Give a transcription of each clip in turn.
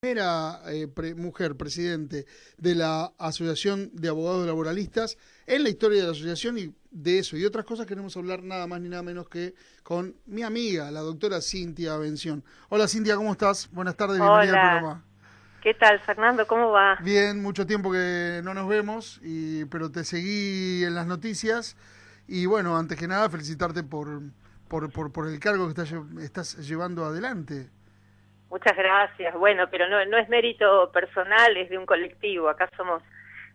Primera mujer presidente de la Asociación de Abogados Laboralistas en la historia de la asociación, y de eso y otras cosas queremos hablar nada más ni nada menos que con mi amiga, la doctora Cintia Avención. Hola Cintia, ¿cómo estás? Buenas tardes, bienvenida al Hola, programa. ¿qué tal, Fernando? ¿Cómo va? Bien, mucho tiempo que no nos vemos, pero te seguí en las noticias y bueno, antes que nada felicitarte por el cargo que estás llevando adelante. Muchas gracias. Bueno, pero no es mérito personal, es de un colectivo. Acá somos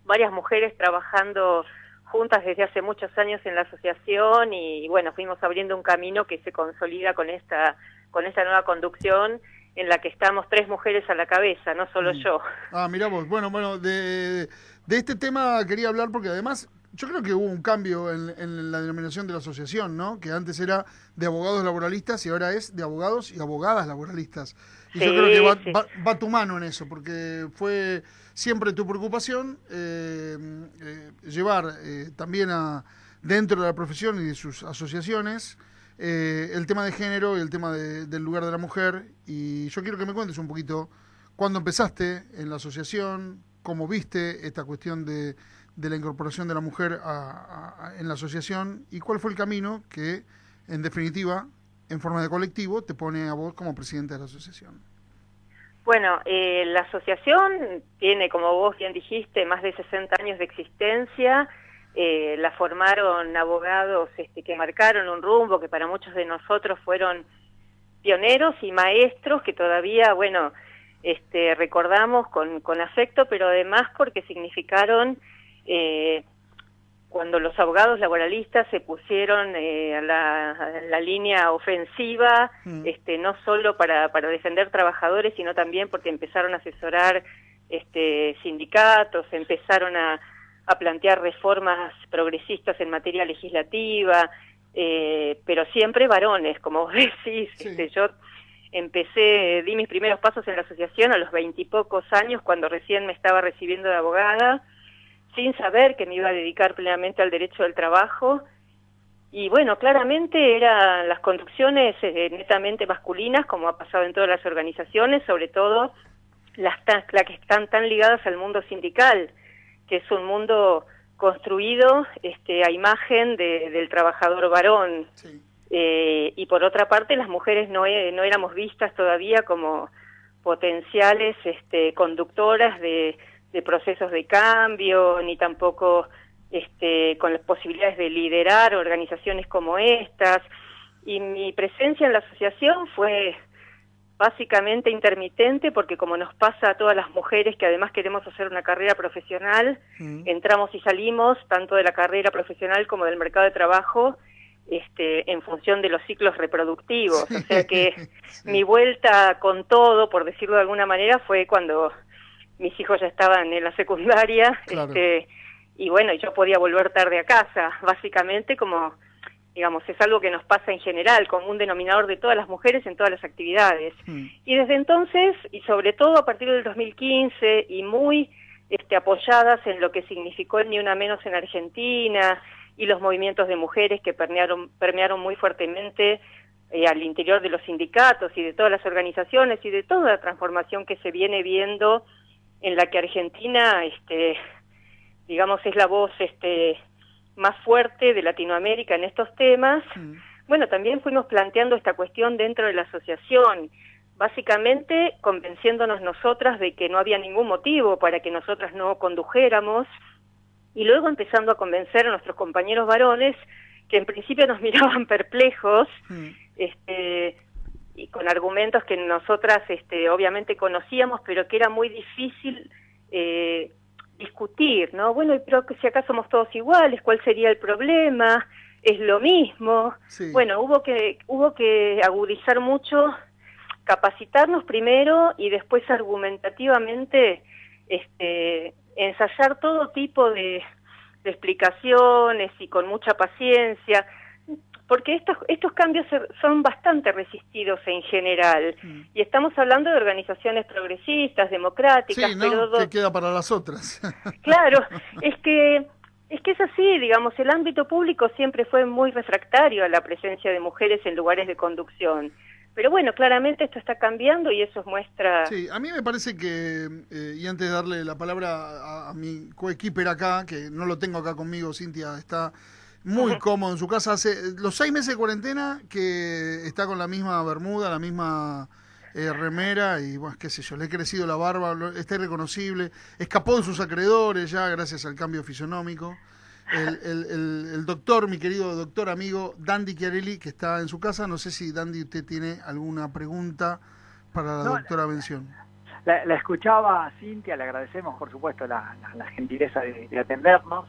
varias mujeres trabajando juntas desde hace muchos años en la asociación y bueno, fuimos abriendo un camino que se consolida con esta nueva conducción en la que estamos tres mujeres a la cabeza, no solo yo. Mirá vos, bueno, de este tema quería hablar porque además yo creo que hubo un cambio en la denominación de la asociación, ¿no? Que antes era de abogados laboralistas y ahora es de abogados y abogadas laboralistas. Y yo creo que Sí, sí. va tu mano en eso, porque fue siempre tu preocupación llevar también dentro de la profesión y de sus asociaciones el tema de género y el tema del lugar de la mujer. Y yo quiero que me cuentes un poquito cuándo empezaste en la asociación, cómo viste esta cuestión de la incorporación de la mujer en la asociación y cuál fue el camino que, en definitiva, en forma de colectivo, te pone a vos como presidente de la asociación. Bueno, la asociación tiene, como vos bien dijiste, más de 60 años de existencia. La formaron abogados que marcaron un rumbo que para muchos de nosotros fueron pioneros y maestros que todavía, bueno, recordamos con afecto, pero además porque significaron cuando los abogados laboralistas se pusieron a la línea ofensiva, no solo para defender trabajadores, sino también porque empezaron a asesorar sindicatos, empezaron a plantear reformas progresistas en materia legislativa, pero siempre varones, como vos decís. Sí. Yo di mis primeros pasos en la asociación a los 20 y pocos años, cuando recién me estaba recibiendo de abogada, sin saber que me iba a dedicar plenamente al derecho del trabajo. Y bueno, claramente eran las conducciones netamente masculinas, como ha pasado en todas las organizaciones, sobre todo las que están tan ligadas al mundo sindical, que es un mundo construido a imagen del trabajador varón. Sí. Y por otra parte, las mujeres no éramos vistas todavía como potenciales conductoras de procesos de cambio, ni tampoco con las posibilidades de liderar organizaciones como estas. Y mi presencia en la asociación fue básicamente intermitente, porque como nos pasa a todas las mujeres que además queremos hacer una carrera profesional, entramos y salimos tanto de la carrera profesional como del mercado de trabajo, en función de los ciclos reproductivos. Sí. O sea que Sí. mi vuelta con todo, por decirlo de alguna manera, fue cuando mis hijos ya estaban en la secundaria, Claro. y bueno, yo podía volver tarde a casa, básicamente, como, digamos, es algo que nos pasa en general, como un denominador de todas las mujeres en todas las actividades. Y desde entonces, y sobre todo a partir del 2015, y muy apoyadas en lo que significó el Ni Una Menos en Argentina, y los movimientos de mujeres que permearon muy fuertemente al interior de los sindicatos y de todas las organizaciones, y de toda la transformación que se viene viendo, en la que Argentina, digamos, es la voz más fuerte de Latinoamérica en estos temas. Bueno, también fuimos planteando esta cuestión dentro de la asociación, básicamente convenciéndonos nosotras de que no había ningún motivo para que nosotras no condujéramos, y luego empezando a convencer a nuestros compañeros varones, que en principio nos miraban perplejos, y con argumentos que nosotras obviamente conocíamos, pero que era muy difícil discutir, ¿no? Bueno, pero si acá somos todos iguales, ¿cuál sería el problema? Es lo mismo. Sí. Bueno, hubo que agudizar mucho, capacitarnos primero y después argumentativamente ensayar todo tipo de explicaciones y con mucha paciencia, porque estos cambios son bastante resistidos en general, y estamos hablando de organizaciones progresistas, democráticas, Sí, ¿no? pero ¿Qué queda para las otras? claro, es que es así, digamos, el ámbito público siempre fue muy refractario a la presencia de mujeres en lugares de conducción, Pero bueno, claramente esto está cambiando y eso muestra... Sí, a mí me parece que, y antes de darle la palabra a mi coequiper acá, que no lo tengo acá conmigo, Cintia está muy cómodo en su casa, hace los 6 meses de cuarentena que está con la misma bermuda, la misma remera, y bueno, qué sé yo, le he crecido la barba, está irreconocible, escapó de sus acreedores ya gracias al cambio fisionómico. El doctor, mi querido doctor amigo Dandy Chiarelli, que está en su casa. No sé si, Dandy, usted tiene alguna pregunta para la doctora Bención. La escuchaba a Cintia, le agradecemos por supuesto la gentileza de atendernos.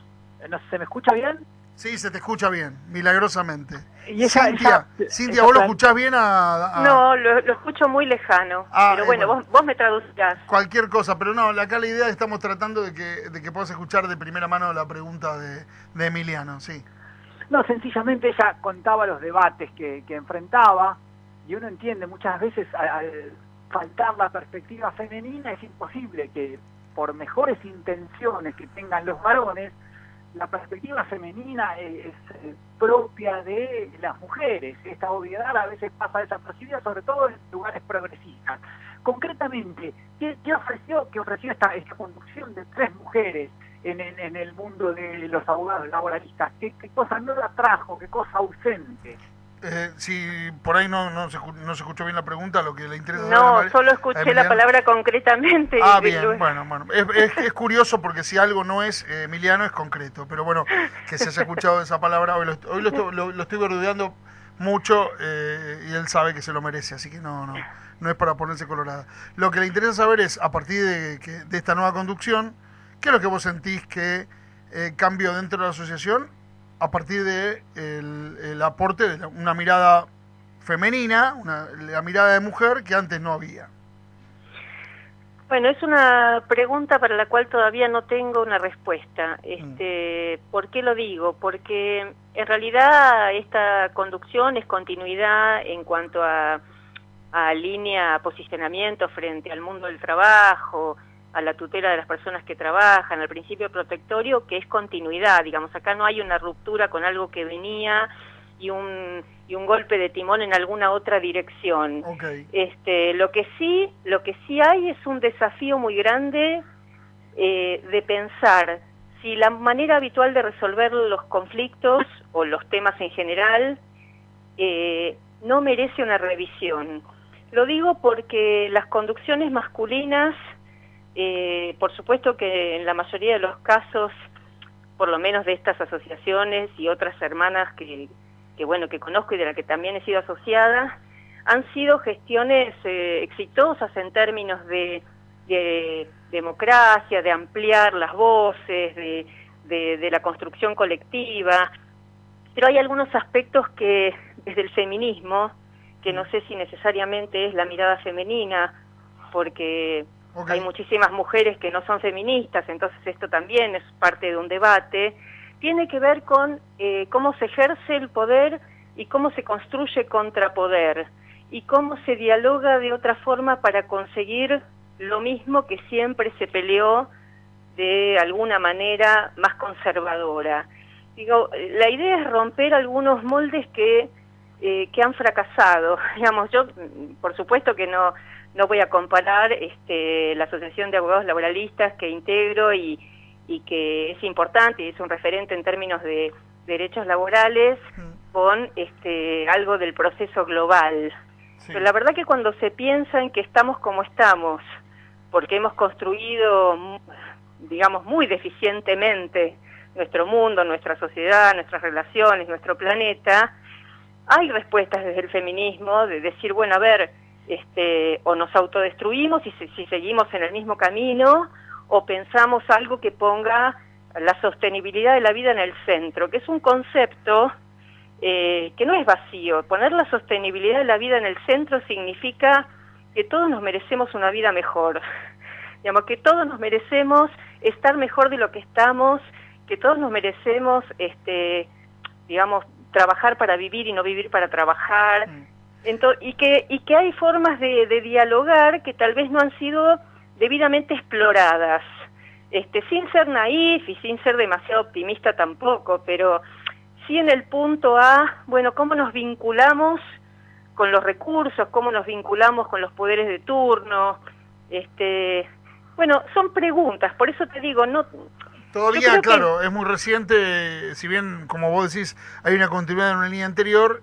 No sé, ¿se me escucha bien? Sí, se te escucha bien, milagrosamente. Y Cintia, ¿vos lo escuchás bien No, lo escucho muy lejano, pero bueno, vos me traducirás. Cualquier cosa, pero no, acá la idea es que estamos tratando de que puedas escuchar de primera mano la pregunta de Emiliano, sí. No, sencillamente ella contaba los debates que enfrentaba, y uno entiende muchas veces al faltar la perspectiva femenina es imposible que por mejores intenciones que tengan los varones, la perspectiva femenina es propia de las mujeres. Esta obviedad a veces pasa desapercibida, sobre todo en lugares progresistas. Concretamente, ¿qué ofreció esta conducción de 3 mujeres en el mundo de los abogados laboralistas? ¿Qué cosa nueva trajo? ¿Qué cosa ausente? Si por ahí no se escuchó bien la pregunta, lo que le interesa saber... No, solo escuché la palabra concretamente. Bien, bueno. Es curioso porque si algo no es Emiliano es concreto, pero bueno, que se haya escuchado esa palabra, hoy lo estoy verdudeando mucho y él sabe que se lo merece, así que no es para ponerse colorada. Lo que le interesa saber es, a partir de esta nueva conducción, ¿qué es lo que vos sentís que cambió dentro de la asociación a partir de el aporte de una mirada femenina, la mirada de mujer que antes no había? Bueno, es una pregunta para la cual todavía no tengo una respuesta. ¿Por qué lo digo? Porque en realidad esta conducción es continuidad en cuanto a línea, posicionamiento frente al mundo del trabajo, a la tutela de las personas que trabajan, al principio protectorio, que es continuidad, digamos, acá no hay una ruptura con algo que venía y un golpe de timón en alguna otra dirección. Okay. Lo que sí hay es un desafío muy grande de pensar si la manera habitual de resolver los conflictos o los temas en general no merece una revisión. Lo digo porque las conducciones masculinas, por supuesto que en la mayoría de los casos, por lo menos de estas asociaciones y otras hermanas que conozco y de las que también he sido asociada, han sido gestiones exitosas en términos de democracia, de ampliar las voces, de la construcción colectiva, pero hay algunos aspectos que desde el feminismo, que no sé si necesariamente es la mirada femenina, porque hay muchísimas mujeres que no son feministas, entonces esto también es parte de un debate, tiene que ver con cómo se ejerce el poder y cómo se construye contrapoder, y cómo se dialoga de otra forma para conseguir lo mismo que siempre se peleó de alguna manera más conservadora. Digo, la idea es romper algunos moldes que han fracasado. Digamos, yo, por supuesto que no voy a comparar la Asociación de Abogados Laboralistas que integro y que es importante y es un referente en términos de derechos laborales con algo del proceso global. Sí. Pero la verdad que cuando se piensa en que estamos como estamos, porque hemos construido, digamos, muy deficientemente nuestro mundo, nuestra sociedad, nuestras relaciones, nuestro planeta, hay respuestas desde el feminismo de decir, bueno, a ver, o nos autodestruimos y si seguimos en el mismo camino, o pensamos algo que ponga la sostenibilidad de la vida en el centro, que es un concepto que no es vacío. Poner la sostenibilidad de la vida en el centro significa que todos nos merecemos una vida mejor. Digamos, que todos nos merecemos estar mejor de lo que estamos, que todos nos merecemos, digamos, trabajar para vivir y no vivir para trabajar. Y que hay formas de dialogar que tal vez no han sido debidamente exploradas, sin ser naif y sin ser demasiado optimista tampoco, pero sí en el punto A, bueno, cómo nos vinculamos con los recursos, cómo nos vinculamos con los poderes de turno. Bueno, son preguntas, por eso te digo, no... Todavía, claro, es muy reciente, si bien, como vos decís, hay una continuidad en una línea anterior,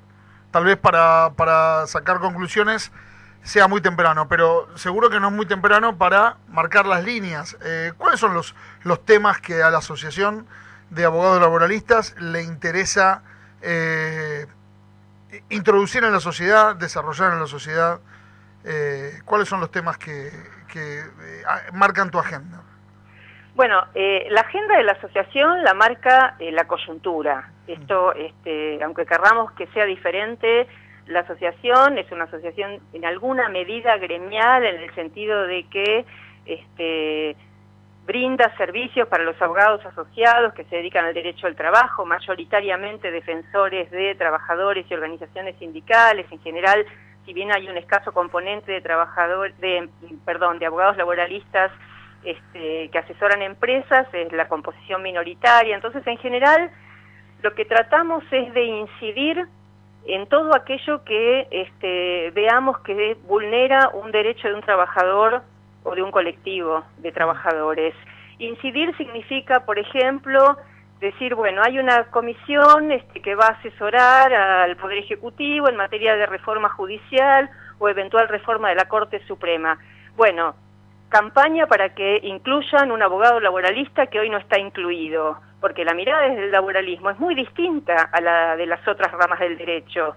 tal vez para sacar conclusiones sea muy temprano, pero seguro que no es muy temprano para marcar las líneas. ¿Cuáles son los temas que a la Asociación de Abogados Laboralistas le interesa introducir en la sociedad, desarrollar en la sociedad? ¿Cuáles son los temas que marcan tu agenda? Bueno, la agenda de la asociación la marca la coyuntura. Esto, aunque querramos que sea diferente, la asociación es una asociación en alguna medida gremial, en el sentido de que brinda servicios para los abogados asociados que se dedican al derecho al trabajo, mayoritariamente defensores de trabajadores y organizaciones sindicales. En general, si bien hay un escaso componente de abogados laboralistas que asesoran empresas, es la composición minoritaria. Entonces, en general, lo que tratamos es de incidir en todo aquello que veamos que vulnera un derecho de un trabajador o de un colectivo de trabajadores. Incidir significa, por ejemplo, decir, bueno, hay una comisión que va a asesorar al Poder Ejecutivo en materia de reforma judicial o eventual reforma de la Corte Suprema. Bueno, campaña para que incluyan un abogado laboralista que hoy no está incluido, porque la mirada desde el laboralismo es muy distinta a la de las otras ramas del derecho.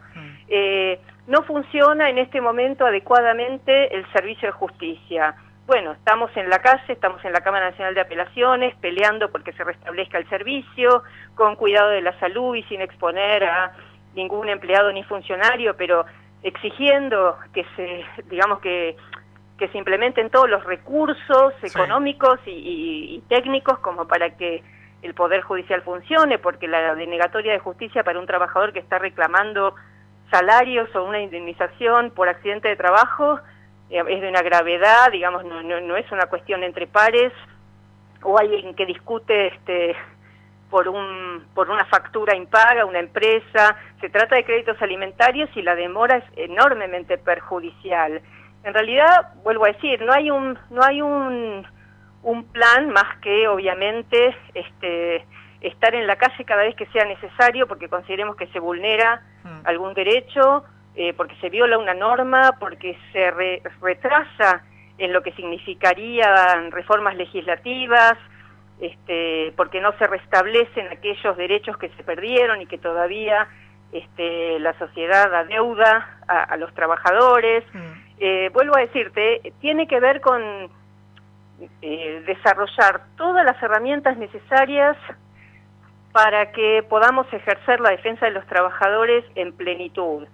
No funciona en este momento adecuadamente el servicio de justicia. Bueno, estamos en la calle, estamos en la Cámara Nacional de Apelaciones, peleando porque se restablezca el servicio, con cuidado de la salud y sin exponer a ningún empleado ni funcionario, pero exigiendo que se implementen todos los recursos económicos y técnicos como para que el Poder Judicial funcione, porque la denegatoria de justicia para un trabajador que está reclamando salarios o una indemnización por accidente de trabajo es de una gravedad, digamos, no es una cuestión entre pares o alguien que discute por una factura impaga, una empresa. Se trata de créditos alimentarios y la demora es enormemente perjudicial. En realidad, vuelvo a decir, no hay un plan más que, obviamente, estar en la calle cada vez que sea necesario porque consideremos que se vulnera algún derecho, porque se viola una norma, porque se retrasa en lo que significarían reformas legislativas, porque no se restablecen aquellos derechos que se perdieron y que todavía la sociedad adeuda a los trabajadores. Vuelvo a decirte, tiene que ver con desarrollar todas las herramientas necesarias para que podamos ejercer la defensa de los trabajadores en plenitud,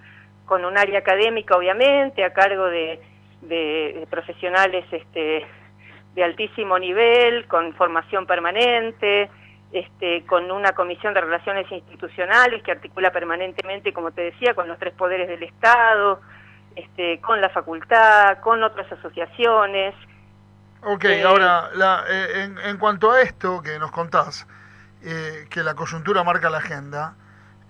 con un área académica, obviamente, a cargo de profesionales de altísimo nivel, con formación permanente, con una comisión de relaciones institucionales que articula permanentemente, como te decía, con los tres poderes del Estado, con la facultad, con otras asociaciones. Ok, ahora, en cuanto a esto que nos contás, que la coyuntura marca la agenda,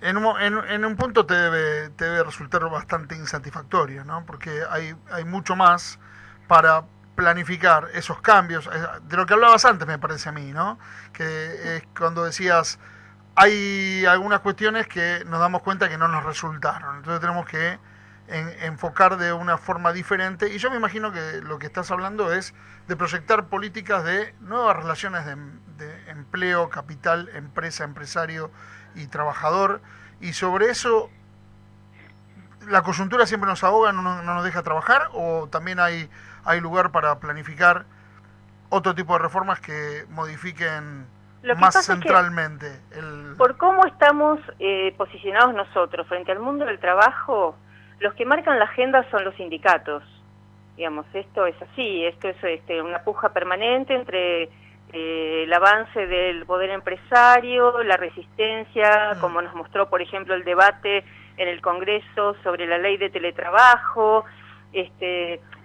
en un punto te debe resultar bastante insatisfactorio, ¿no? Porque hay mucho más para planificar esos cambios, de lo que hablabas antes, me parece a mí, ¿no? Que es cuando decías, hay algunas cuestiones que nos damos cuenta que no nos resultaron, entonces tenemos que enfocar de una forma diferente, y yo me imagino que lo que estás hablando es de proyectar políticas de nuevas relaciones de empleo, capital, empresa, empresario y trabajador, y sobre eso la coyuntura siempre nos ahoga, no nos deja trabajar, o también hay lugar para planificar otro tipo de reformas que modifiquen más centralmente por cómo estamos posicionados nosotros frente al mundo del trabajo. Los que marcan la agenda son los sindicatos, digamos, esto es así, esto es una puja permanente entre el avance del poder empresario, la resistencia, como nos mostró, por ejemplo, el debate en el Congreso sobre la ley de teletrabajo.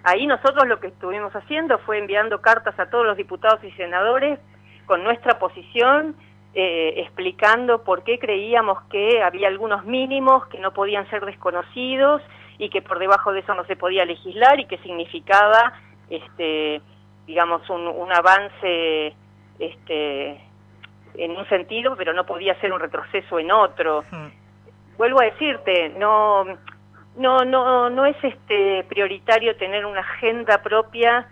Ahí nosotros lo que estuvimos haciendo fue enviando cartas a todos los diputados y senadores con nuestra posición, explicando por qué creíamos que había algunos mínimos que no podían ser desconocidos y que por debajo de eso no se podía legislar y que significaba, digamos, un avance en un sentido, pero no podía ser un retroceso en otro. Vuelvo a decirte, no es prioritario tener una agenda propia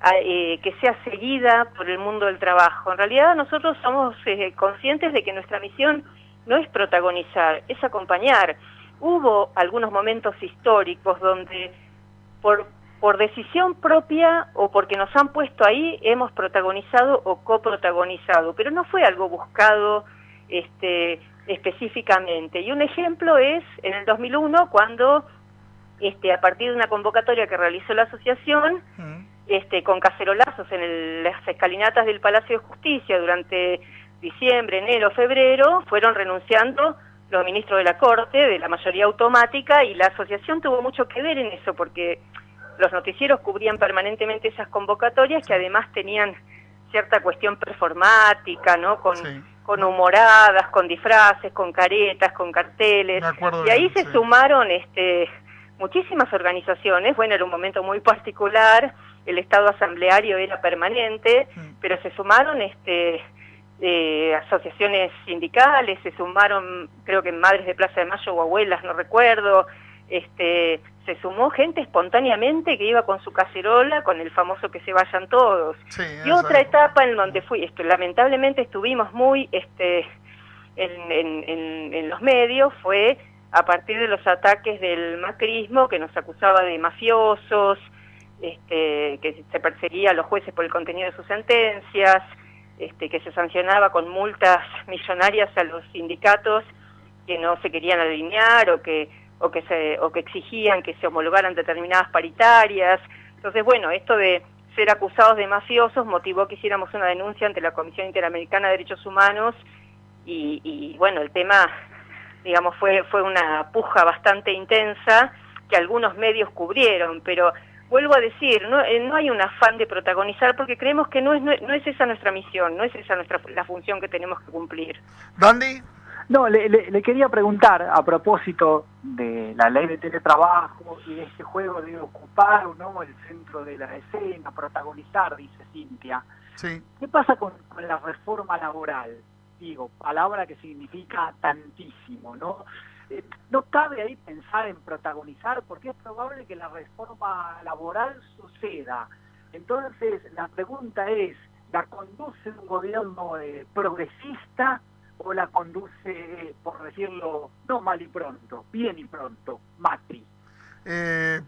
que sea seguida por el mundo del trabajo. En realidad nosotros somos conscientes de que nuestra misión no es protagonizar, es acompañar. Hubo algunos momentos históricos donde por decisión propia o porque nos han puesto ahí hemos protagonizado o coprotagonizado, pero no fue algo buscado específicamente. Y un ejemplo es en el 2001 cuando a partir de una convocatoria que realizó la asociación con cacerolazos en las escalinatas del Palacio de Justicia durante diciembre, enero, febrero, fueron renunciando los ministros de la Corte, de la mayoría automática, y la asociación tuvo mucho que ver en eso, porque los noticieros cubrían permanentemente esas convocatorias que además tenían cierta cuestión performática, ¿no? Con humoradas, con disfraces, con caretas, con carteles. Y ahí se sumaron muchísimas organizaciones. Bueno, era un momento muy particular, el Estado asambleario era permanente, pero se sumaron asociaciones sindicales, se sumaron, creo que Madres de Plaza de Mayo o Abuelas, no recuerdo, se sumó gente espontáneamente que iba con su cacerola, con el famoso que se vayan todos. Y otra etapa en donde lamentablemente estuvimos muy en los medios, fue a partir de los ataques del macrismo, que nos acusaba de mafiosos, que se perseguía a los jueces por el contenido de sus sentencias, que se sancionaba con multas millonarias a los sindicatos que no se querían alinear o que exigían que se homologaran determinadas paritarias. Entonces, bueno, esto de ser acusados de mafiosos motivó que hiciéramos una denuncia ante la Comisión Interamericana de Derechos Humanos y bueno, el tema, digamos, fue una puja bastante intensa que algunos medios cubrieron, pero vuelvo a decir, no hay un afán de protagonizar porque creemos que no es esa nuestra misión, no es esa la función que tenemos que cumplir. ¿Dandi? No, le quería preguntar a propósito de la ley de teletrabajo y de este juego de ocupar o no el centro de la escena, protagonizar, dice Cintia. Sí. ¿Qué pasa con la reforma laboral? Digo, palabra que significa tantísimo, ¿no? No cabe ahí pensar en protagonizar porque es probable que la reforma laboral suceda. Entonces, la pregunta es, ¿la conduce un gobierno progresista o la conduce, por decirlo, no mal y pronto, bien y pronto, Macri?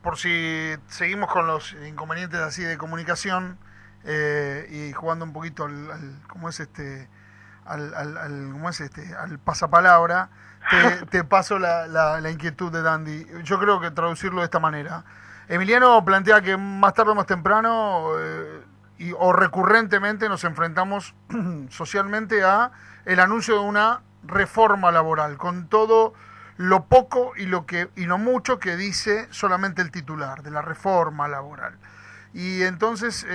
Por si seguimos con los inconvenientes así de comunicación y jugando un poquito al pasapalabra, te paso la inquietud de Dandi. Yo creo que traducirlo de esta manera. Emiliano plantea que más tarde o más temprano o recurrentemente nos enfrentamos socialmente a el anuncio de una reforma laboral, con todo lo poco y lo mucho que dice solamente el titular de la reforma laboral. Y entonces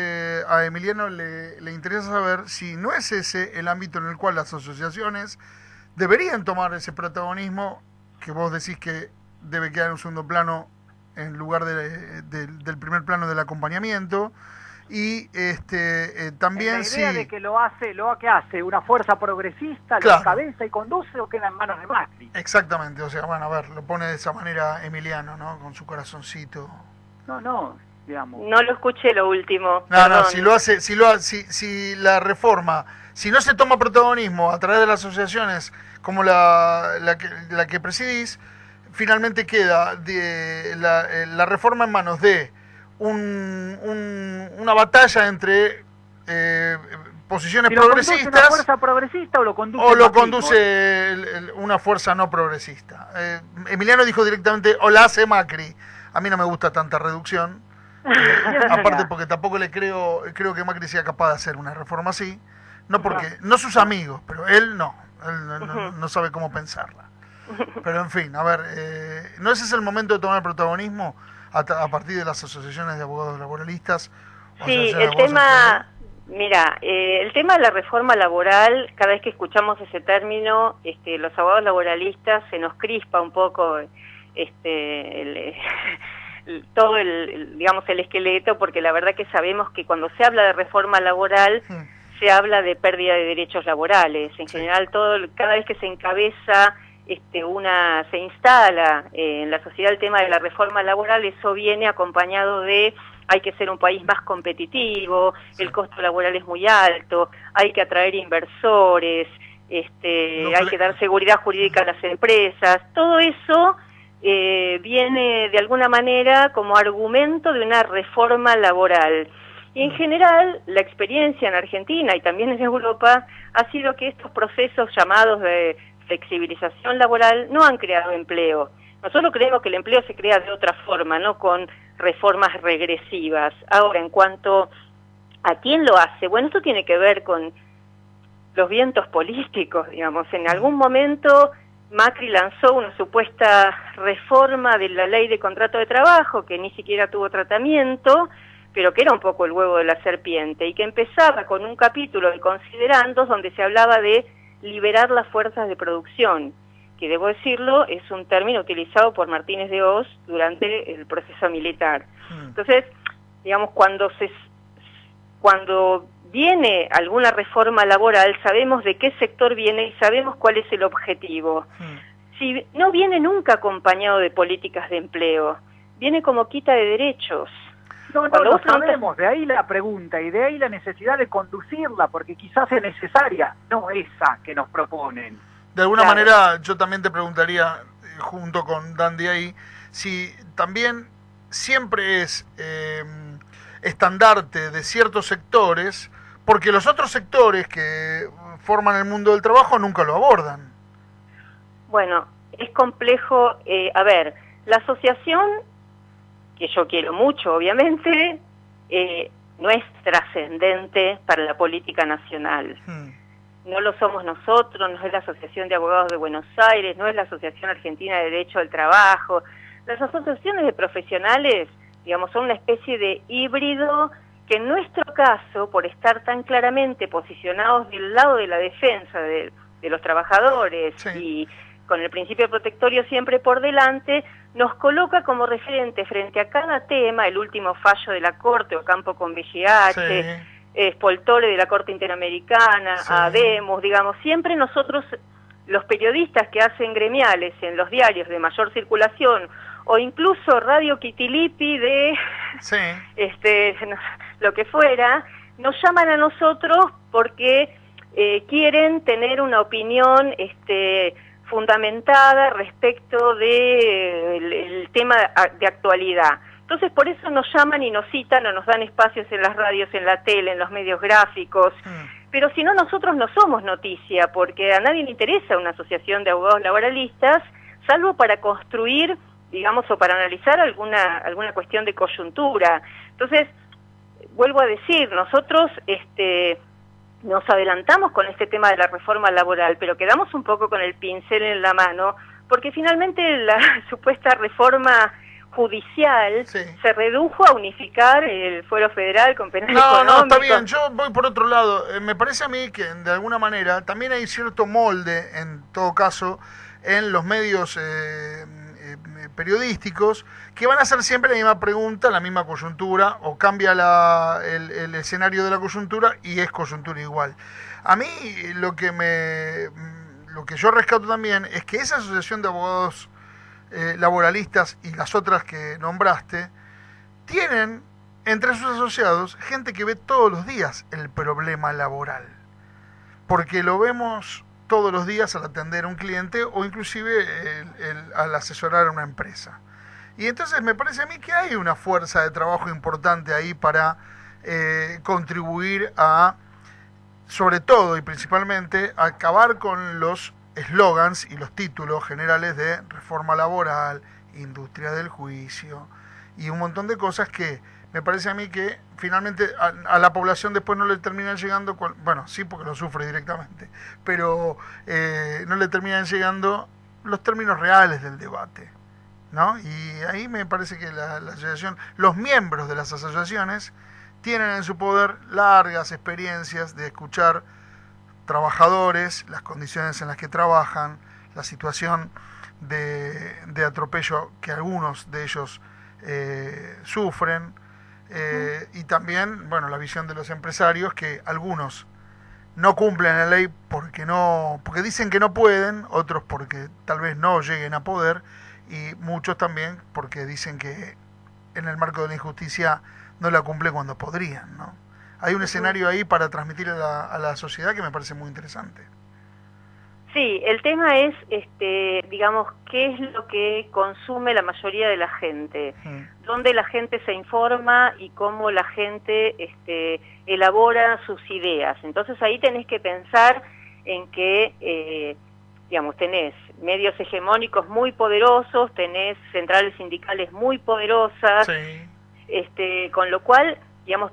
a Emiliano le interesa saber si no es ese el ámbito en el cual las asociaciones deberían tomar ese protagonismo que vos decís que debe quedar en un segundo plano en lugar del primer plano del acompañamiento. Y también la idea de que que hace una fuerza progresista, claro, lo cabeza y conduce o queda en manos de Macri. Exactamente, o sea, bueno, a ver, lo pone de esa manera Emiliano, ¿no? Con su corazoncito. No, digamos. No lo escuché lo último. No, si la reforma, si no se toma protagonismo a través de las asociaciones como la que presidís, finalmente queda la reforma en manos de una batalla entre posiciones progresistas. ¿Lo conduce una fuerza progresista o lo conduce una fuerza no progresista? Emiliano dijo directamente, o la hace Macri. A mí no me gusta tanta reducción. Aparte porque tampoco creo que Macri sea capaz de hacer una reforma así. No sus amigos, pero él no sabe cómo pensarla. Pero en fin, a ver, ¿no ese es el momento de tomar protagonismo a partir de las asociaciones de abogados laboralistas? Sí, el tema de la reforma laboral, cada vez que escuchamos ese término, los abogados laboralistas se nos crispa un poco todo digamos, el esqueleto, porque la verdad que sabemos que cuando se habla de reforma laboral, se habla de pérdida de derechos laborales. En general, cada vez que se encabeza, se instala en la sociedad el tema de la reforma laboral, eso viene acompañado de hay que ser un país más competitivo, el costo laboral es muy alto, hay que atraer inversores, hay que dar seguridad jurídica a las empresas. Todo eso viene de alguna manera como argumento de una reforma laboral. Y en general, la experiencia en Argentina y también en Europa ha sido que estos procesos llamados de flexibilización laboral no han creado empleo. Nosotros creemos que el empleo se crea de otra forma, no con reformas regresivas. Ahora, en cuanto a quién lo hace, bueno, esto tiene que ver con los vientos políticos, digamos. En algún momento Macri lanzó una supuesta reforma de la ley de contrato de trabajo que ni siquiera tuvo tratamiento, pero que era un poco el huevo de la serpiente, y que empezaba con un capítulo de considerandos donde se hablaba de liberar las fuerzas de producción, que debo decirlo, es un término utilizado por Martínez de Hoz durante el proceso militar. Entonces, digamos, cuando viene alguna reforma laboral, sabemos de qué sector viene y sabemos cuál es el objetivo. Si no viene nunca acompañado de políticas de empleo, viene como quita de derechos. No, lo sabemos, de ahí la pregunta y de ahí la necesidad de conducirla, porque quizás es necesaria, no esa que nos proponen. De alguna manera yo también te preguntaría, junto con Dandy ahí, si también siempre es estandarte de ciertos sectores, porque los otros sectores que forman el mundo del trabajo nunca lo abordan. Bueno, es complejo. A ver, la asociación, que yo quiero mucho, obviamente, no es trascendente para la política nacional. No lo somos nosotros, no es la Asociación de Abogados de Buenos Aires, no es la Asociación Argentina de Derecho al Trabajo. Las asociaciones de profesionales, digamos, son una especie de híbrido que en nuestro caso, por estar tan claramente posicionados del lado de la defensa de los trabajadores y con el principio protectorio siempre por delante, nos coloca como referente frente a cada tema, el último fallo de la Corte, Ocampo con VGH, Spoltore de la Corte Interamericana, Ademos, digamos, siempre nosotros, los periodistas que hacen gremiales en los diarios de mayor circulación, o incluso Radio Kitilipi de lo que fuera, nos llaman a nosotros porque quieren tener una opinión fundamentada respecto del tema de actualidad. Entonces por eso nos llaman y nos citan o nos dan espacios en las radios, en la tele, en los medios gráficos, pero si no, nosotros no somos noticia, porque a nadie le interesa una asociación de abogados laboralistas, salvo para construir, digamos, o para analizar alguna cuestión de coyuntura. Entonces, vuelvo a decir, nosotros nos adelantamos con este tema de la reforma laboral, pero quedamos un poco con el pincel en la mano, porque finalmente la supuesta reforma judicial se redujo a unificar el fuero federal con penal económico. No, está bien, yo voy por otro lado. Me parece a mí que de alguna manera también hay cierto molde, en todo caso, en los medios periodísticos, que van a hacer siempre la misma pregunta, la misma coyuntura, o cambia el escenario de la coyuntura y es coyuntura igual. A mí lo que yo rescato también es que esa asociación de abogados laboralistas y las otras que nombraste tienen entre sus asociados gente que ve todos los días el problema laboral, porque lo vemos todos los días al atender a un cliente o inclusive al asesorar a una empresa. Y entonces me parece a mí que hay una fuerza de trabajo importante ahí para contribuir a, sobre todo y principalmente, a acabar con los eslogans y los títulos generales de reforma laboral, industria del juicio y un montón de cosas que me parece a mí que finalmente a la población después no le terminan llegando, bueno, sí porque lo sufre directamente, pero no le terminan llegando los términos reales del debate, ¿no? Y ahí me parece que la asociación, los miembros de las asociaciones tienen en su poder largas experiencias de escuchar trabajadores, las condiciones en las que trabajan, la situación de atropello que algunos de ellos sufren, y también, bueno, la visión de los empresarios, que algunos no cumplen la ley porque dicen que no pueden, otros porque tal vez no lleguen a poder, y muchos también porque dicen que en el marco de la injusticia no la cumplen cuando podrían, ¿no? Hay un escenario ahí para transmitir a la sociedad que me parece muy interesante. Sí, el tema es, digamos, qué es lo que consume la mayoría de la gente, dónde la gente se informa y cómo la gente elabora sus ideas. Entonces ahí tenés que pensar en que, digamos, tenés medios hegemónicos muy poderosos, tenés centrales sindicales muy poderosas, sí. Con lo cual, digamos,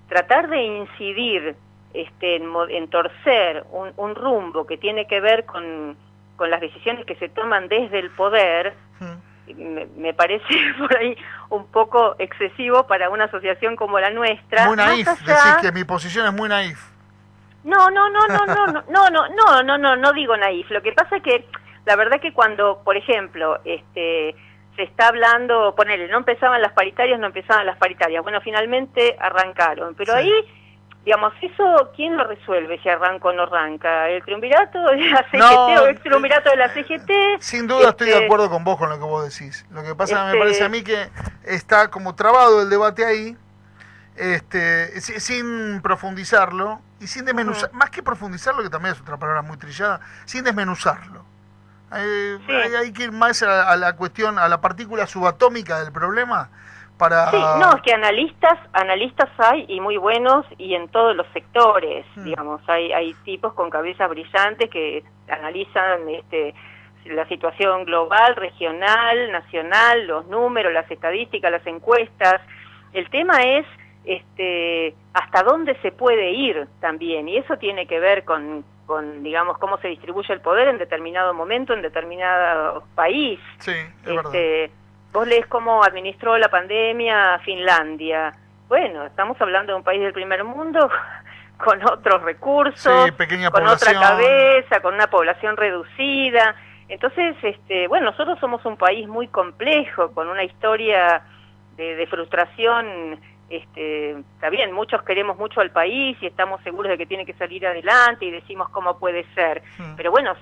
tratar de incidir en torcer un rumbo que tiene que ver con las decisiones que se toman desde el poder, me parece por ahí un poco excesivo para una asociación como la nuestra. Muy naif, decís que mi posición es muy naif. No digo naif. Lo que pasa es que la verdad que cuando, por ejemplo, se está hablando, ponele, no empezaban las paritarias, bueno, finalmente arrancaron, pero sí. Ahí, digamos, eso, ¿quién lo resuelve si arranca o no arranca? ¿El triunvirato de la CGT o el triunvirato de la CGT? Sin duda estoy de acuerdo con vos con lo que vos decís. Lo que pasa me parece a mí que está como trabado el debate ahí, sin profundizarlo y sin desmenuzar, más que profundizarlo, que también es otra palabra muy trillada, sin desmenuzarlo. Sí. Hay que ir más a la cuestión, a la partícula subatómica del problema. Sí, no, es que analistas hay y muy buenos y en todos los sectores, digamos, hay tipos con cabezas brillantes que analizan la situación global, regional, nacional, los números, las estadísticas, las encuestas. El tema es hasta dónde se puede ir también, y eso tiene que ver con digamos, cómo se distribuye el poder en determinado momento, en determinado país. Sí, es verdad. Vos lees cómo administró la pandemia Finlandia. Bueno, estamos hablando de un país del primer mundo con otros recursos, sí, pequeña con población. Otra cabeza, con una población reducida. Entonces, bueno, nosotros somos un país muy complejo, con una historia de frustración. Está bien, muchos queremos mucho al país y estamos seguros de que tiene que salir adelante y decimos cómo puede ser. Pero bueno,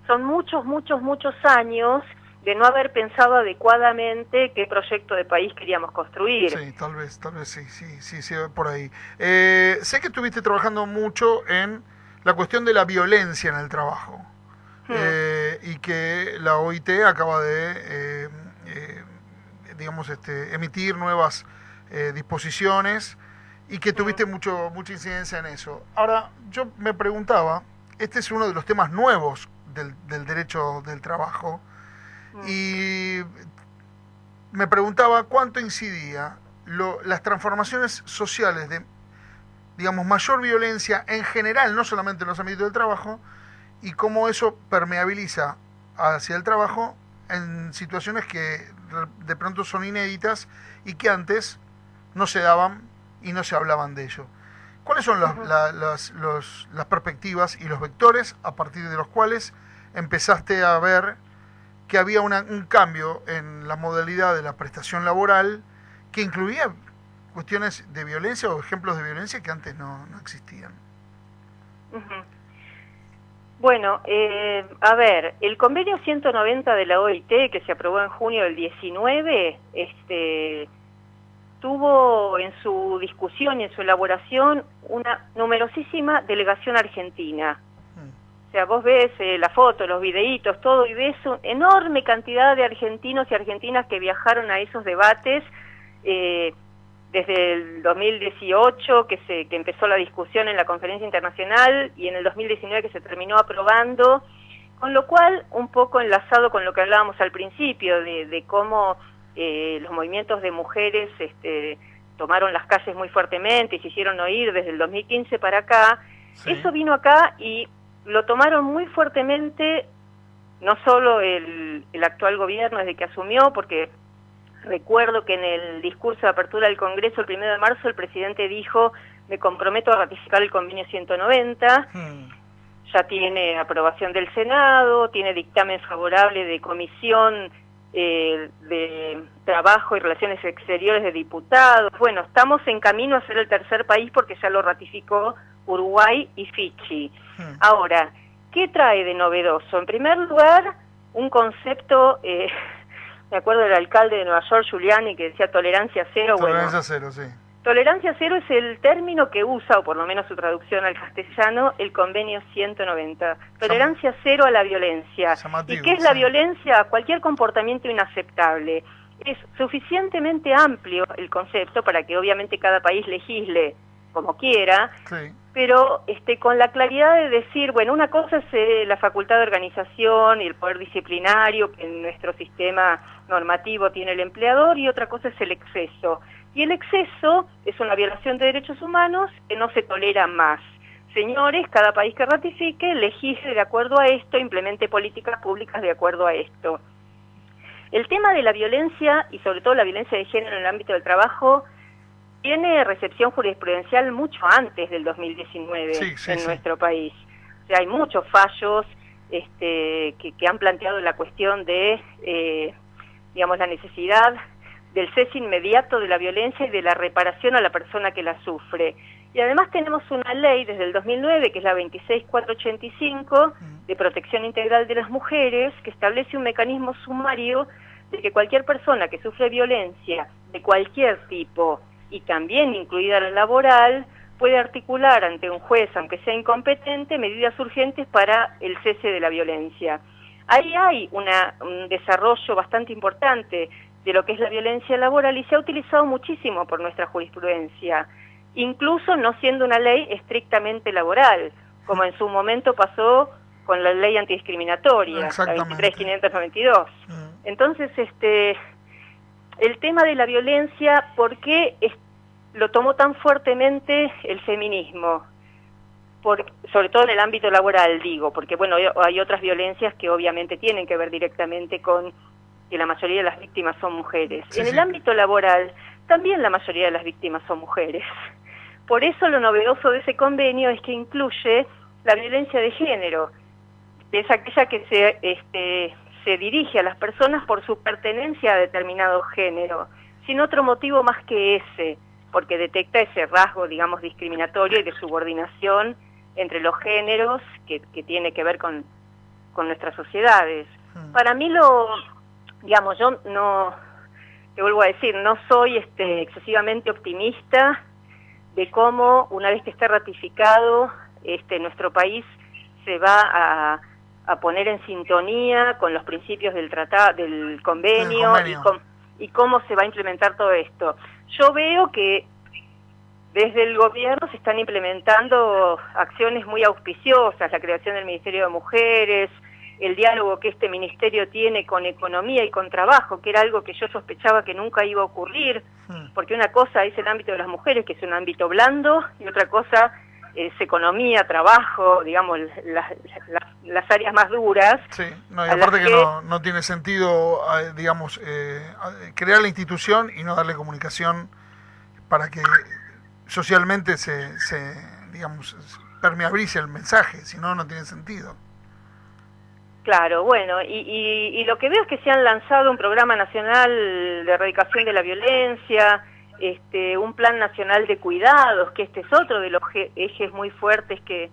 son muchos años de no haber pensado adecuadamente qué proyecto de país queríamos construir. Sí, tal vez sí, por ahí. Sé que estuviste trabajando mucho en la cuestión de la violencia en el trabajo, y que la OIT acaba de, digamos, emitir nuevas disposiciones, y que tuviste mucha incidencia en eso. Ahora, yo me preguntaba, este es uno de los temas nuevos del derecho del trabajo, y me preguntaba cuánto incidía las transformaciones sociales de, digamos, mayor violencia en general, no solamente en los ámbitos del trabajo, y cómo eso permeabiliza hacia el trabajo en situaciones que de pronto son inéditas y que antes no se daban y no se hablaban de ello. ¿Cuáles son las perspectivas y los vectores a partir de los cuales empezaste a ver que había un cambio en la modalidad de la prestación laboral que incluía cuestiones de violencia o ejemplos de violencia que antes no existían? Bueno, a ver, el convenio 190 de la OIT, que se aprobó en junio del 19, tuvo en su discusión y en su elaboración una numerosísima delegación argentina. O sea, vos ves la foto, los videitos, todo, y ves una enorme cantidad de argentinos y argentinas que viajaron a esos debates desde el 2018, que empezó la discusión en la conferencia internacional, y en el 2019 que se terminó aprobando, con lo cual, un poco enlazado con lo que hablábamos al principio, de cómo los movimientos de mujeres tomaron las calles muy fuertemente y se hicieron oír desde el 2015 para acá. Sí. Eso vino acá y lo tomaron muy fuertemente, no solo el actual gobierno desde que asumió, porque recuerdo que en el discurso de apertura del Congreso el 1 de marzo el presidente dijo: me comprometo a ratificar el convenio 190. ya tiene aprobación del Senado, tiene dictamen favorable de Comisión de Trabajo y Relaciones Exteriores de Diputados. Bueno, estamos en camino a ser el tercer país porque ya lo ratificó Uruguay y Fiyi. Ahora, ¿qué trae de novedoso? En primer lugar, un concepto, me acuerdo del alcalde de Nueva York, Giuliani, que decía tolerancia cero. Tolerancia cero, sí. Tolerancia cero es el término que usa, o por lo menos su traducción al castellano, el convenio 190. Tolerancia cero a la violencia. Llamativo, ¿Y qué es la violencia? Cualquier comportamiento inaceptable. Es suficientemente amplio el concepto para que obviamente cada país legisle como quiera, sí, pero con la claridad de decir, bueno, una cosa es la facultad de organización y el poder disciplinario que en nuestro sistema normativo tiene el empleador, y otra cosa es el exceso. Y el exceso es una violación de derechos humanos que no se tolera más. Señores, cada país que ratifique, legisle de acuerdo a esto, implemente políticas públicas de acuerdo a esto. El tema de la violencia, y sobre todo la violencia de género en el ámbito del trabajo, tiene recepción jurisprudencial mucho antes del 2019 en nuestro país. O sea, hay muchos fallos que han planteado la cuestión de, digamos, la necesidad del cese inmediato de la violencia y de la reparación a la persona que la sufre. Y además tenemos una ley desde el 2009, que es la 26485, de protección integral de las mujeres, que establece un mecanismo sumario de que cualquier persona que sufre violencia de cualquier tipo, y también incluida la laboral, puede articular ante un juez, aunque sea incompetente, medidas urgentes para el cese de la violencia. Ahí hay un desarrollo bastante importante de lo que es la violencia laboral y se ha utilizado muchísimo por nuestra jurisprudencia, incluso no siendo una ley estrictamente laboral, como en su momento pasó con la ley antidiscriminatoria, la 23592. Entonces, el tema de la violencia, ¿por qué lo tomó tan fuertemente el feminismo? Sobre todo en el ámbito laboral, digo, porque bueno, hay otras violencias que obviamente tienen que ver directamente con que la mayoría de las víctimas son mujeres. En el ámbito laboral, también la mayoría de las víctimas son mujeres. Por eso lo novedoso de ese convenio es que incluye la violencia de género, es aquella que se dirige a las personas por su pertenencia a determinado género, sin otro motivo más que ese, porque detecta ese rasgo, digamos, discriminatorio y de subordinación entre los géneros que tiene que ver con nuestras sociedades. Para mí digamos, yo no, te vuelvo a decir, no soy excesivamente optimista de cómo, una vez que esté ratificado, nuestro país se va a poner en sintonía con los principios del convenio y cómo se va a implementar todo esto. Yo veo que desde el gobierno se están implementando acciones muy auspiciosas, la creación del Ministerio de Mujeres, el diálogo que este ministerio tiene con economía y con trabajo, que era algo que yo sospechaba que nunca iba a ocurrir, porque una cosa es el ámbito de las mujeres, que es un ámbito blando, y otra cosa es economía, trabajo, digamos, las áreas más duras. Sí, no, y aparte que no tiene sentido, digamos, crear la institución y no darle comunicación para que socialmente digamos, permeabilice el mensaje, si no, no tiene sentido. Claro, bueno, y lo que veo es que se han lanzado un programa nacional de erradicación de la violencia, un plan nacional de cuidados, que es otro de los ejes muy fuertes que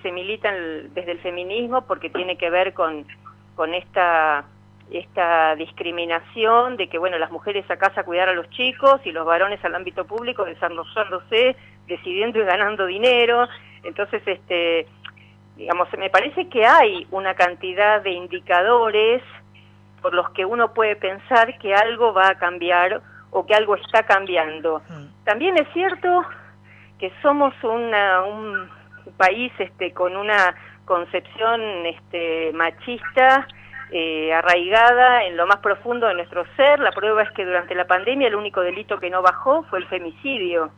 se militan desde el feminismo, porque tiene que ver con esta discriminación de que, bueno, las mujeres a casa a cuidar a los chicos y los varones al ámbito público desarrollándose, decidiendo y ganando dinero. Entonces, digamos, me parece que hay una cantidad de indicadores por los que uno puede pensar que algo va a cambiar o que algo está cambiando. También es cierto que somos un país con una concepción machista arraigada en lo más profundo de nuestro ser. La prueba es que durante la pandemia el único delito que no bajó fue el femicidio.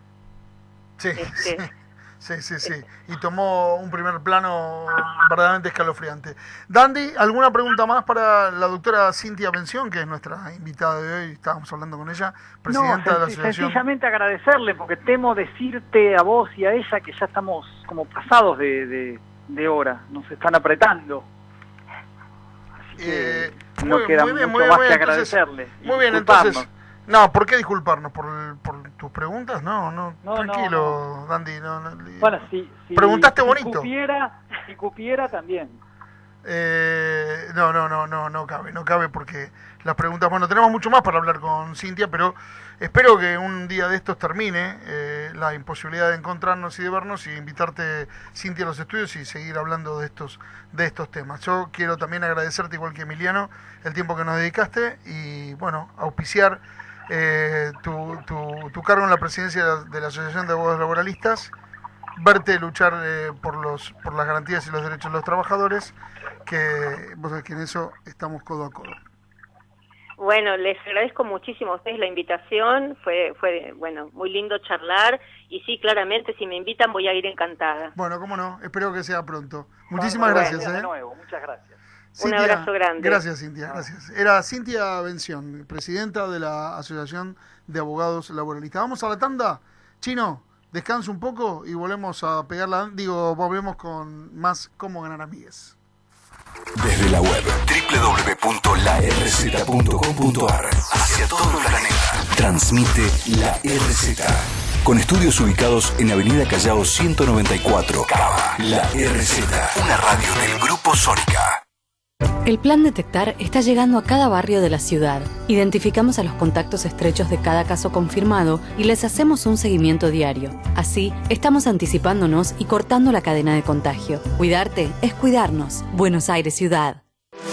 Sí, sí. Y tomó un primer plano verdaderamente escalofriante. Dandy, ¿alguna pregunta más para la doctora Cintia Pensión, que es nuestra invitada de hoy? Estábamos hablando con ella, presidenta de la asociación. Sencillamente agradecerle, porque temo decirte a vos y a ella que ya estamos como pasados de de hora, nos están apretando. Así que no queda mucho más que agradecerle. Muy bien, entonces... No, ¿por qué disculparnos? ¿Por tus preguntas? No, tranquilo, Dandy. Bueno, si preguntaste bonito. Si cupiera también. No cabe porque las preguntas... Bueno, tenemos mucho más para hablar con Cintia, pero espero que un día de estos termine la imposibilidad de encontrarnos y de vernos y invitarte, Cintia, a los estudios y seguir hablando de estos temas. Yo quiero también agradecerte, igual que Emiliano, el tiempo que nos dedicaste y, bueno, auspiciar tu cargo en la presidencia de la Asociación de Abogados Laboralistas, verte luchar por las garantías y los derechos de los trabajadores, que vos sabés que en eso estamos codo a codo. Bueno, les agradezco muchísimo a ustedes la invitación, fue bueno, muy lindo charlar, y sí, claramente, si me invitan voy a ir encantada. Bueno, cómo no, espero que sea pronto. Muchísimas gracias. De nuevo, muchas gracias. Cintia, un abrazo grande. Gracias, Cintia, gracias. Era Cintia Bención, presidenta de la Asociación de Abogados Laboralistas. Vamos a la tanda. Chino, descansa un poco y volvemos a volvemos con más Cómo Ganar Amigues. Desde la web www.larz.com.ar hacia todo el planeta transmite La RZ, con estudios ubicados en Avenida Callao 194, Cava. La RZ, una radio del Grupo Sónica. El Plan Detectar está llegando a cada barrio de la ciudad. Identificamos a los contactos estrechos de cada caso confirmado y les hacemos un seguimiento diario. Así, estamos anticipándonos y cortando la cadena de contagio. Cuidarte es cuidarnos. Buenos Aires, ciudad.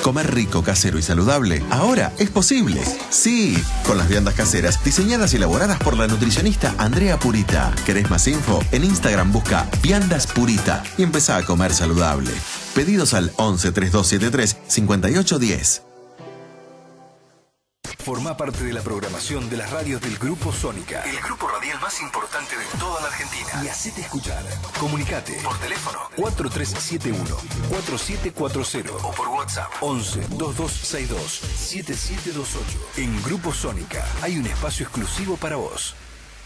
Comer rico, casero y saludable, ahora es posible. Sí, con las viandas caseras diseñadas y elaboradas por la nutricionista Andrea Purita. ¿Querés más info? En Instagram busca Viandas Purita y empezá a comer saludable. Pedidos al 11 3273 5810. Forma parte de la programación de las radios del Grupo Sónica, el grupo radial más importante de toda la Argentina. Y hacete escuchar. Comunicate por teléfono 4371-4740 o por WhatsApp 11-2262-7728. En Grupo Sónica hay un espacio exclusivo para vos.